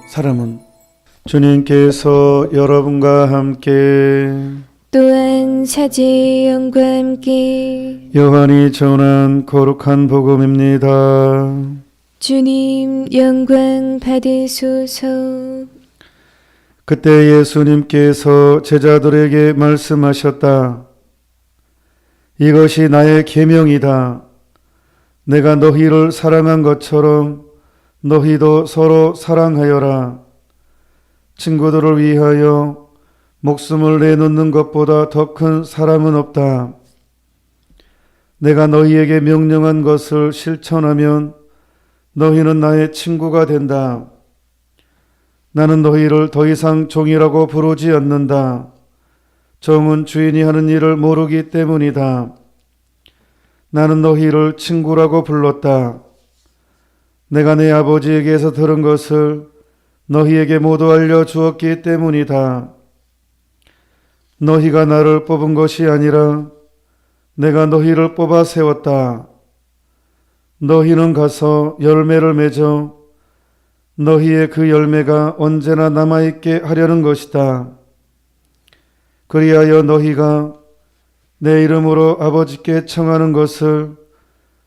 사람은 주님께서 여러분과 함께 또한 사제의 영과 함께 요한이 전한 거룩한 복음입니다. 주님 영광 받으소서. 그때 예수님께서 제자들에게 말씀하셨다. 이것이 나의 계명이다. 내가 너희를 사랑한 것처럼 너희도 서로 사랑하여라. 친구들을 위하여 목숨을 내놓는 것보다 더 큰 사랑은 없다. 내가 너희에게 명령한 것을 실천하면 너희는 나의 친구가 된다. 나는 너희를 더 이상 종이라고 부르지 않는다. 종은 주인이 하는 일을 모르기 때문이다. 나는 너희를 친구라고 불렀다. 내가 내 아버지에게서 들은 것을 너희에게 모두 알려주었기 때문이다. 너희가 나를 뽑은 것이 아니라 내가 너희를 뽑아 세웠다. 너희는 가서 열매를 맺어 너희의 그 열매가 언제나 남아있게 하려는 것이다. 그리하여 너희가 내 이름으로 아버지께 청하는 것을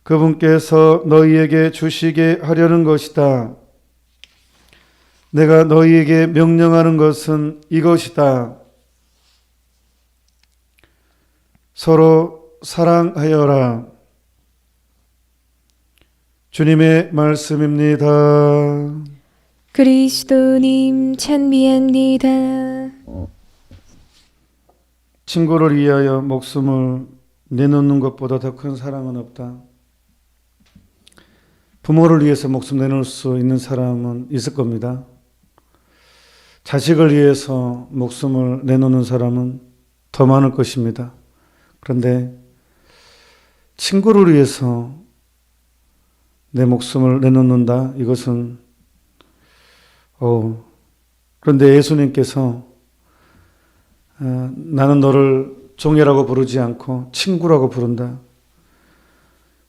그분께서 너희에게 주시게 하려는 것이다. 내가 너희에게 명령하는 것은 이것이다. 서로 사랑하여라. 주님의 말씀입니다. 그리스도님 찬미합니다. 친구를 위하여 목숨을 내놓는 것보다 더 큰 사랑은 없다. 부모를 위해서 목숨 내놓을 수 있는 사람은 있을 겁니다. 자식을 위해서 목숨을 내놓는 사람은 더 많을 것입니다. 그런데 친구를 위해서 내 목숨을 내놓는다? 이것은 그런데 예수님께서 나는 너를 종이라고 부르지 않고 친구라고 부른다.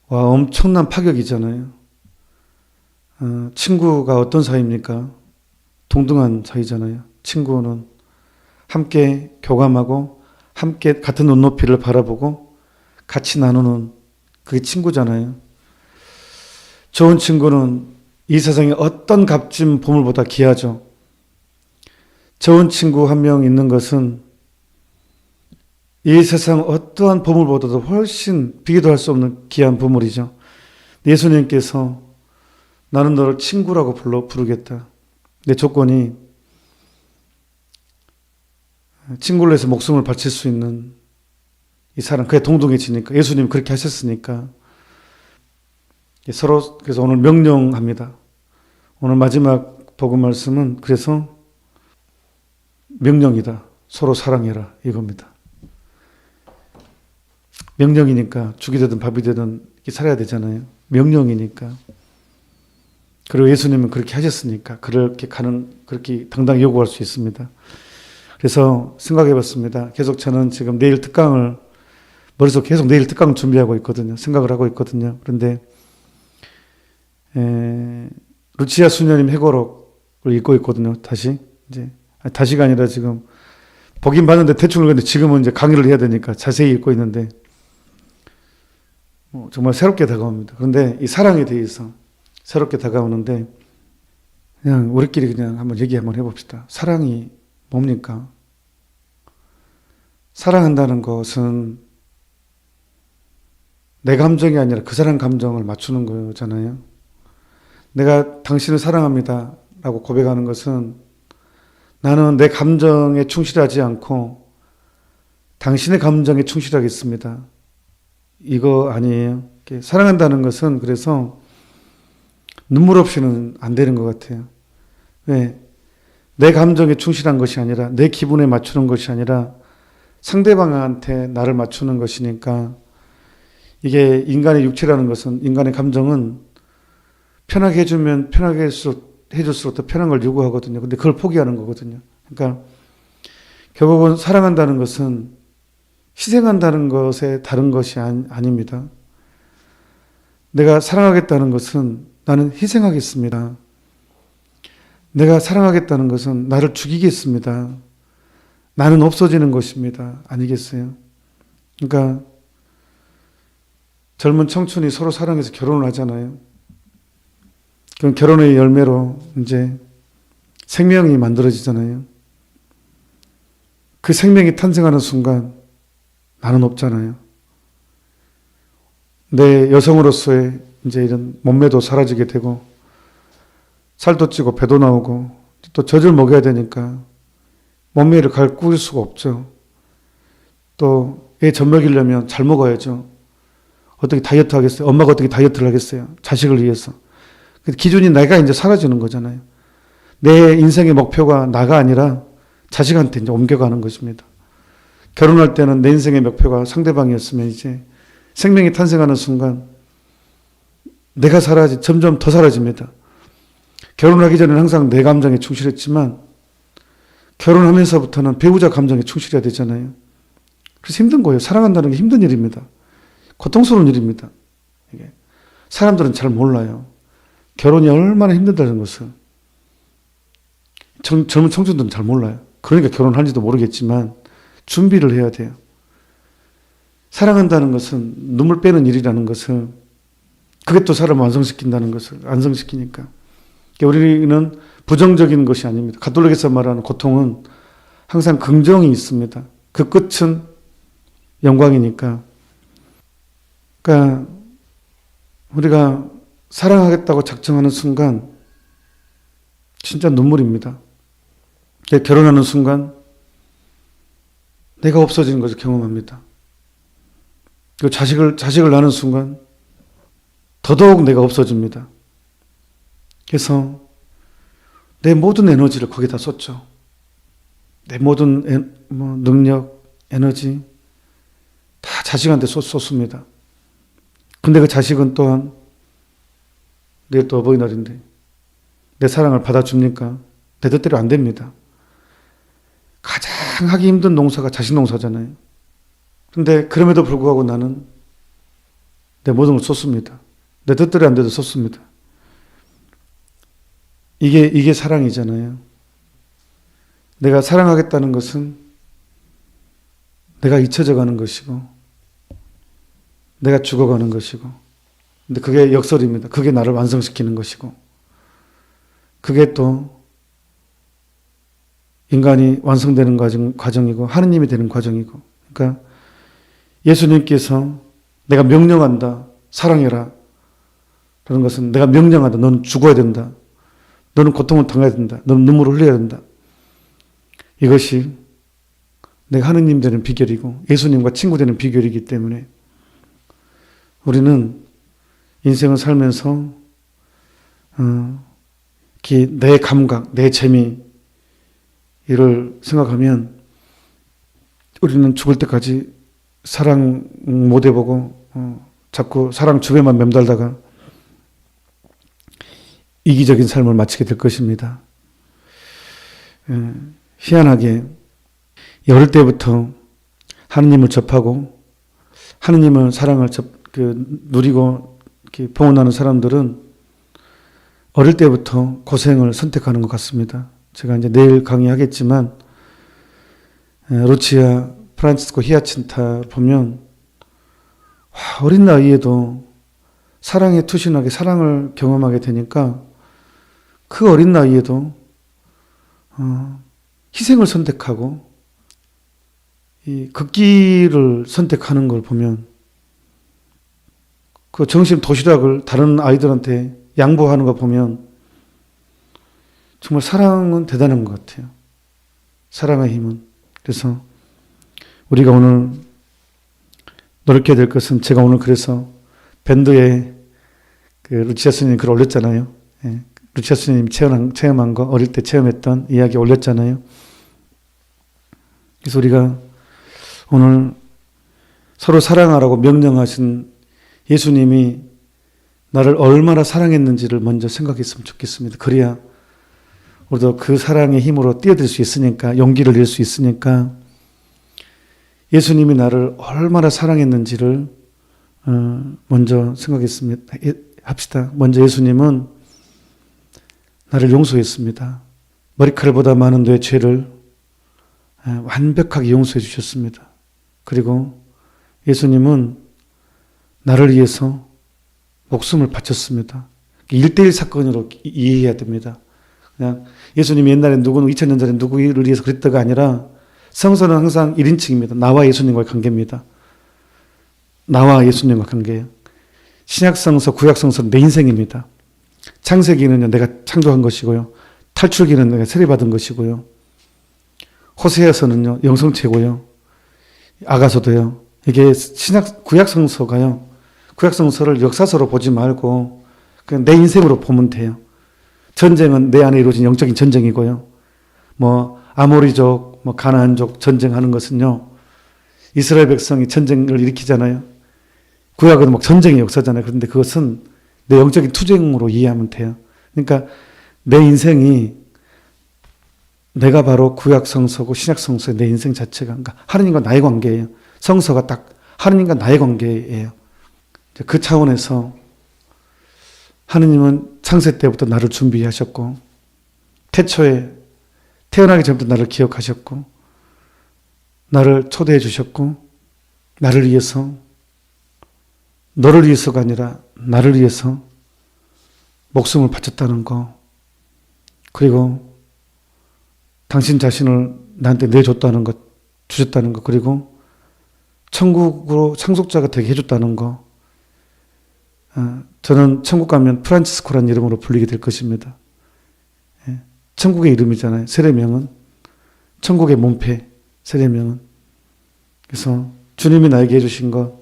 와, 엄청난 파격이잖아요. 친구가 어떤 사이입니까? 동등한 사이잖아요. 친구는 함께 교감하고 함께 같은 눈높이를 바라보고 같이 나누는 그게 친구잖아요. 좋은 친구는 이 세상에 어떤 값진 보물보다 귀하죠. 좋은 친구 한 명 있는 것은 이 세상 어떠한 보물보다도 훨씬 비교도 할 수 없는 귀한 보물이죠. 예수님께서 나는 너를 친구라고 부르겠다. 내 조건이 친구를 위해서 목숨을 바칠 수 있는 이 사람, 그게 동등해지니까, 예수님이 그렇게 하셨으니까 서로, 그래서 오늘 명령합니다. 오늘 마지막 복음 말씀은 그래서 명령이다. 서로 사랑해라. 이겁니다. 명령이니까 죽이 되든 밥이 되든 이렇게 살아야 되잖아요. 명령이니까. 그리고 예수님은 그렇게 하셨으니까 그렇게 당당히 요구할 수 있습니다. 그래서 생각해 봤습니다. 계속 저는 지금 내일 특강을 머릿속에 계속 내일 특강 준비하고 있거든요. 생각을 하고 있거든요. 그런데 루치아 수녀님 회고록을 읽고 있거든요. 다시가 아니라 지금 보긴 봤는데 대충 읽었는데 지금은 이제 강의를 해야 되니까 자세히 읽고 있는데 정말 새롭게 다가옵니다. 그런데 이 사랑에 대해서 새롭게 다가오는데 그냥 우리끼리 그냥 한번 얘기 한번 해봅시다. 사랑이 뭡니까? 사랑한다는 것은 내 감정이 아니라 그 사람 감정을 맞추는 거잖아요. 내가 당신을 사랑합니다 라고 고백하는 것은 나는 내 감정에 충실하지 않고 당신의 감정에 충실하겠습니다. 이거 아니에요. 사랑한다는 것은 그래서 눈물 없이는 안 되는 것 같아요. 왜? 내 감정에 충실한 것이 아니라 내 기분에 맞추는 것이 아니라 상대방한테 나를 맞추는 것이니까 이게 인간의 육체라는 것은 인간의 감정은 편하게 해주면 편하게 해줄수록 더 편한 걸 요구하거든요. 근데 그걸 포기하는 거거든요. 그러니까 결국은 사랑한다는 것은 희생한다는 것에 다른 것이 아닙니다. 내가 사랑하겠다는 것은 나는 희생하겠습니다. 내가 사랑하겠다는 것은 나를 죽이겠습니다. 나는 없어지는 것입니다. 아니겠어요? 그러니까 젊은 청춘이 서로 사랑해서 결혼을 하잖아요. 그럼 결혼의 열매로 이제 생명이 만들어지잖아요. 그 생명이 탄생하는 순간 나는 없잖아요. 내 여성으로서의 이제 이런 몸매도 사라지게 되고 살도 찌고 배도 나오고 또 젖을 먹여야 되니까 몸매를 가꿀 수가 없죠. 또 애 젖 먹이려면 잘 먹어야죠. 어떻게 다이어트 하겠어요? 엄마가 어떻게 다이어트를 하겠어요? 자식을 위해서. 기준이 내가 이제 사라지는 거잖아요. 내 인생의 목표가 나가 아니라 자식한테 이제 옮겨가는 것입니다. 결혼할 때는 내 인생의 목표가 상대방이었으면 이제 생명이 탄생하는 순간 내가 점점 더 사라집니다. 결혼하기 전에는 항상 내 감정에 충실했지만 결혼하면서부터는 배우자 감정에 충실해야 되잖아요. 그래서 힘든 거예요. 사랑한다는 게 힘든 일입니다. 고통스러운 일입니다. 이게 사람들은 잘 몰라요. 결혼이 얼마나 힘들다는 것을. 젊은 청춘들은 잘 몰라요. 그러니까 결혼하는지도 모르겠지만 준비를 해야 돼요. 사랑한다는 것은 눈물 빼는 일이라는 것을, 그게 또 사람을 완성시킨다는 것을, 완성시키니까. 우리는 부정적인 것이 아닙니다. 가톨릭에서 말하는 고통은 항상 긍정이 있습니다. 그 끝은 영광이니까. 그러니까 우리가 사랑하겠다고 작정하는 순간 진짜 눈물입니다. 결혼하는 순간 내가 없어지는 것을 경험합니다. 그리고 자식을 낳는 순간 더더욱 내가 없어집니다. 그래서 내 모든 에너지를 거기다 쏟죠. 내 모든 능력, 에너지 다 자식한테 쏟습니다. 근데 그 자식은 또한 내일 또 어버이날인데 내 사랑을 받아줍니까? 내 뜻대로 안 됩니다. 가장 하기 힘든 농사가 자식 농사잖아요. 근데 그럼에도 불구하고 나는 내 모든 걸 쏟습니다. 내 뜻대로 안 돼도 쏟습니다. 이게 사랑이잖아요. 내가 사랑하겠다는 것은 내가 잊혀져 가는 것이고 내가 죽어가는 것이고, 근데 그게 역설입니다. 그게 나를 완성시키는 것이고, 그게 또 인간이 완성되는 과정이고 하느님이 되는 과정이고. 그러니까 예수님께서 내가 명령한다, 사랑해라 라는 것은 내가 명령한다, 너는 죽어야 된다, 너는 고통을 당해야 된다, 너는 눈물을 흘려야 된다. 이것이 내가 하느님 되는 비결이고 예수님과 친구 되는 비결이기 때문에 우리는 인생을 살면서 내 감각, 내 재미 이를 생각하면 우리는 죽을 때까지 사랑 못 해보고 자꾸 사랑 주변만 맴돌다가 이기적인 삶을 마치게 될 것입니다. 희한하게 어릴 때부터 하느님을 접하고 하느님을 사랑을 누리고 봉헌하는 사람들은 어릴 때부터 고생을 선택하는 것 같습니다. 제가 이제 내일 강의하겠지만 루치아 프란치스코 히아친타 보면 어린 나이에도 사랑에 투신하게 사랑을 경험하게 되니까 그 어린 나이에도 희생을 선택하고 이 극기를 선택하는 걸 보면 그 정신 도시락을 다른 아이들한테 양보하는 거 보면 정말 사랑은 대단한 것 같아요. 사랑의 힘은. 그래서 우리가 오늘 노력해야 될 것은, 제가 오늘 그래서 밴드에 루치아 스님 글 올렸잖아요. 예, 루치아 스님 체험한 거, 어릴 때 체험했던 이야기 올렸잖아요. 그래서 우리가 오늘 서로 사랑하라고 명령하신 예수님이 나를 얼마나 사랑했는지를 먼저 생각했으면 좋겠습니다. 그래야 우리도 그 사랑의 힘으로 뛰어들 수 있으니까, 용기를 낼 수 있으니까 예수님이 나를 얼마나 사랑했는지를 먼저 합시다. 먼저 예수님은 나를 용서했습니다. 머리카락보다 많은 내 죄를 완벽하게 용서해 주셨습니다. 그리고 예수님은 나를 위해서 목숨을 바쳤습니다. 1대1 사건으로 이해해야 됩니다. 그냥 예수님이 옛날에 누구는 2000년 전에 누구를 위해서 그랬다가 아니라 성서는 항상 1인칭입니다. 나와 예수님과의 관계입니다. 나와 예수님과 관계예요. 신약성서, 구약성서는 내 인생입니다. 창세기는 내가 창조한 것이고요. 탈출기는 내가 세례받은 것이고요. 호세아서는요, 영성체고요. 아가서도요. 이게 구약성서가요. 구약성서를 역사서로 보지 말고 그냥 내 인생으로 보면 돼요. 전쟁은 내 안에 이루어진 영적인 전쟁이고요. 아모리족, 가나안족 전쟁하는 것은요. 이스라엘 백성이 전쟁을 일으키잖아요. 구약은 전쟁의 역사잖아요. 그런데 그것은 내 영적인 투쟁으로 이해하면 돼요. 그러니까 내 인생이 내가 바로 구약성서고 신약성서의 내 인생 자체가 그러니까 하느님과 나의 관계예요. 성서가 딱 하느님과 나의 관계예요. 그 차원에서 하느님은 창세 때부터 나를 준비하셨고 태초에 태어나기 전부터 나를 기억하셨고 나를 초대해 주셨고 나를 위해서 너를 위해서가 아니라 나를 위해서 목숨을 바쳤다는 거 그리고 당신 자신을 나한테 내줬다는 것 주셨다는 것 그리고 천국으로 상속자가 되게 해줬다는 거 저는 천국 가면 프란치스코라는 이름으로 불리게 될 것입니다. 천국의 이름이잖아요. 세례명은 천국의 문패 세례명은 그래서 주님이 나에게 해주신 것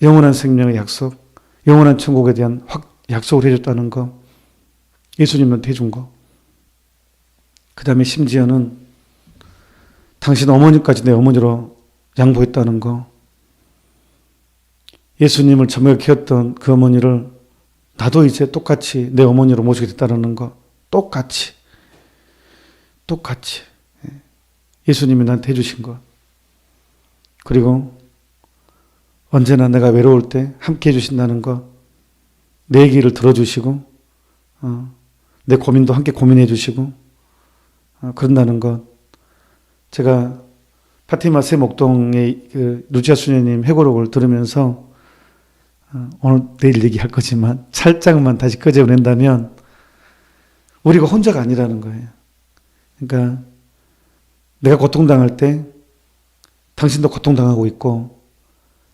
영원한 생명의 약속 영원한 천국에 대한 약속을 해줬다는 것 예수님한테 해준 것 그 다음에 심지어는 당신 어머니까지 내 어머니로 양보했다는 거 예수님을 저녁에 키웠던 그 어머니를 나도 이제 똑같이 내 어머니로 모시게 됐다는 거 똑같이 예수님이 나한테 해주신 것 그리고 언제나 내가 외로울 때 함께 해주신다는 것 내 얘기를 들어주시고 내 고민도 함께 고민해 주시고 그런다는 것 제가 파티마 새 목동의 그 루치아 수녀님 회고록을 들으면서 오늘 내일 얘기할 거지만 살짝만 다시 끄집어낸다면 우리가 혼자가 아니라는 거예요. 그러니까 내가 고통당할 때 당신도 고통당하고 있고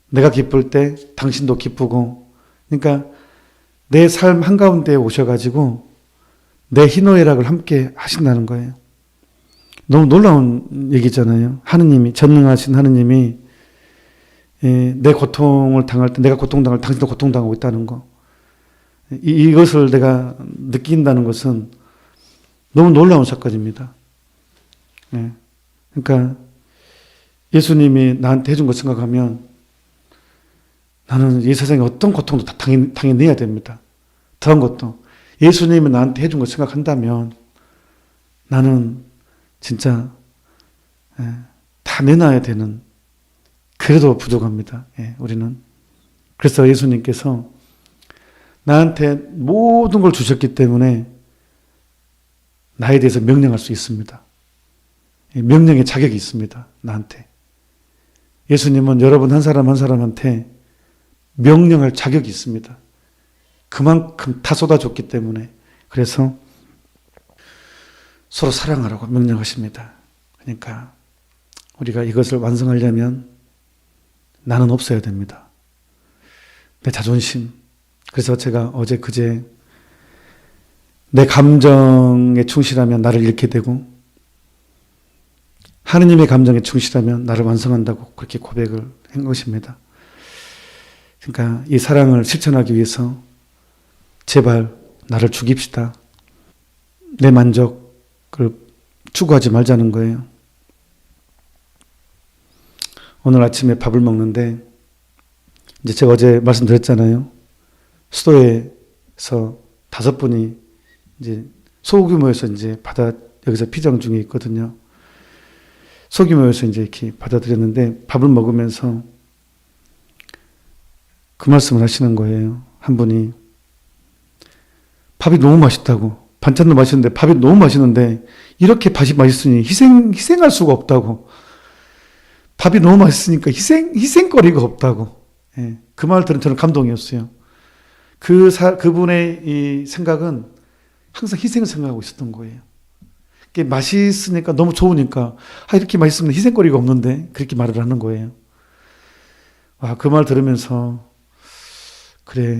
내가 기쁠 때 당신도 기쁘고 그러니까 내 삶 한가운데에 오셔가지고 내 희노애락을 함께 하신다는 거예요. 너무 놀라운 얘기잖아요. 하느님이 전능하신 하느님이 내 고통을 당할 때 내가 고통당할 때 당신도 고통당하고 있다는 거 이것을 내가 느낀다는 것은 너무 놀라운 사건입니다. 그러니까 예수님이 나한테 해준 것 생각하면 나는 이 세상에 어떤 고통도 다 당해내야 됩니다. 더한 것도 예수님이 나한테 해준 것 생각한다면 나는 진짜 다 내놔야 되는 그래도 부족합니다. 우리는 그래서 예수님께서 나한테 모든 걸 주셨기 때문에 나에 대해서 명령할 수 있습니다. 명령의 자격이 있습니다. 나한테. 예수님은 여러분 한 사람 한 사람한테 명령할 자격이 있습니다. 그만큼 다 쏟아줬기 때문에 그래서 서로 사랑하라고 명령하십니다. 그러니까 우리가 이것을 완성하려면 나는 없어야 됩니다. 내 자존심. 그래서 제가 어제 그제 내 감정에 충실하면 나를 잃게 되고 하느님의 감정에 충실하면 나를 완성한다고 그렇게 고백을 한 것입니다. 그러니까 이 사랑을 실천하기 위해서 제발 나를 죽입시다. 내 만족을 추구하지 말자는 거예요. 오늘 아침에 밥을 먹는데 이제 제가 어제 말씀드렸잖아요. 수도에서 5분이 이제 소규모에서 이제 여기서 피정 중에 있거든요. 소규모에서 이제 이렇게 받아들였는데 밥을 먹으면서 그 말씀을 하시는 거예요. 한 분이 밥이 너무 맛있다고 반찬도 맛있는데 밥이 너무 맛있는데 이렇게 밥이 맛있으니 희생할 수가 없다고. 밥이 너무 맛있으니까 희생거리가 없다고. 예, 그 말 들은 저는 감동이었어요. 그분의 이 생각은 항상 희생을 생각하고 있었던 거예요. 이게 맛있으니까 너무 좋으니까 이렇게 맛있으면 희생거리가 없는데 그렇게 말을 하는 거예요. 와, 그 말 들으면서 그래,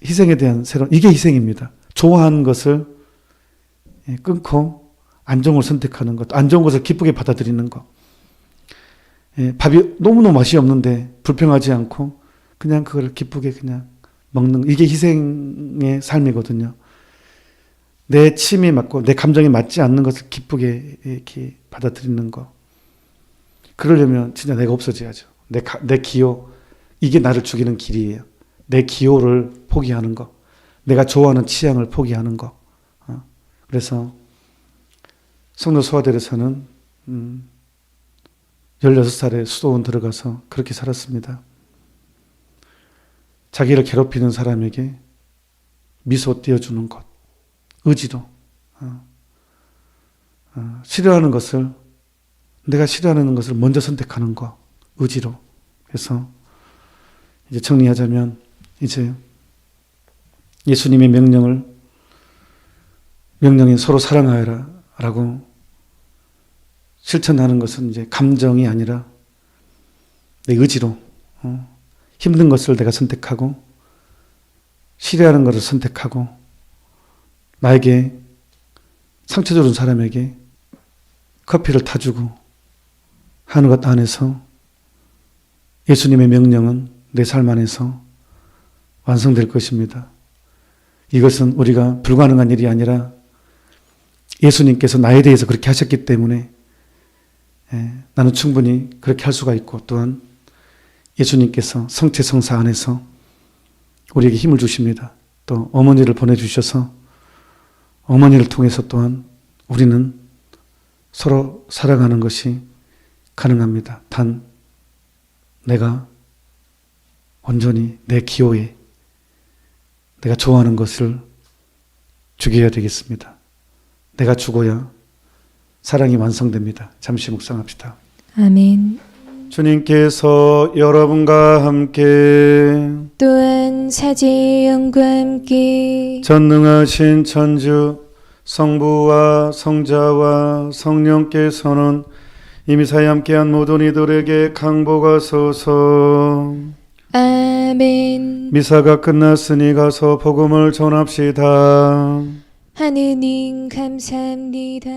희생에 대한 이게 희생입니다. 좋아하는 것을 끊고 안 좋은 걸 선택하는 것, 안 좋은 것을 기쁘게 받아들이는 것. 밥이 너무너무 맛이 없는데 불평하지 않고 그냥 그걸 기쁘게 그냥 먹는 것. 이게 희생의 삶이거든요. 내 침이 맞고 내 감정이 맞지 않는 것을 기쁘게 이렇게 받아들이는 것. 그러려면 진짜 내가 없어져야죠. 내 기호, 이게 나를 죽이는 길이에요. 내 기호를 포기하는 것. 내가 좋아하는 취향을 포기하는 것. 그래서 성도 소아들에서는 16살에 수도원 들어가서 그렇게 살았습니다. 자기를 괴롭히는 사람에게 미소 띄워주는 것. 의지로. 싫어하는 것을, 내가 싫어하는 것을 먼저 선택하는 것. 의지로. 그래서 이제 정리하자면 이제 예수님의 명령인 서로 사랑하여라 라고 실천하는 것은 이제 감정이 아니라 내 의지로 힘든 것을 내가 선택하고 싫어하는 것을 선택하고 나에게 상처 주는 사람에게 커피를 타주고 하는 것 안에서 예수님의 명령은 내 삶 안에서 완성될 것입니다. 이것은 우리가 불가능한 일이 아니라 예수님께서 나에 대해서 그렇게 하셨기 때문에 나는 충분히 그렇게 할 수가 있고 또한 예수님께서 성체성사 안에서 우리에게 힘을 주십니다. 또 어머니를 보내주셔서 어머니를 통해서 또한 우리는 서로 사랑하는 것이 가능합니다. 단 내가 온전히 내 기호에 내가 좋아하는 것을 죽여야 되겠습니다. 내가 죽어야 사랑이 완성됩니다. 잠시 묵상합시다. 아멘. 주님께서 여러분과 함께 또한 사제의 영과 함께 전능하신 천주 성부와 성자와 성령께서는 이미 사이 함께한 모든 이들에게 강복하소서. 아멘. 미사가 끝났으니 가서 복음을 전합시다. 하느님 감사합니다.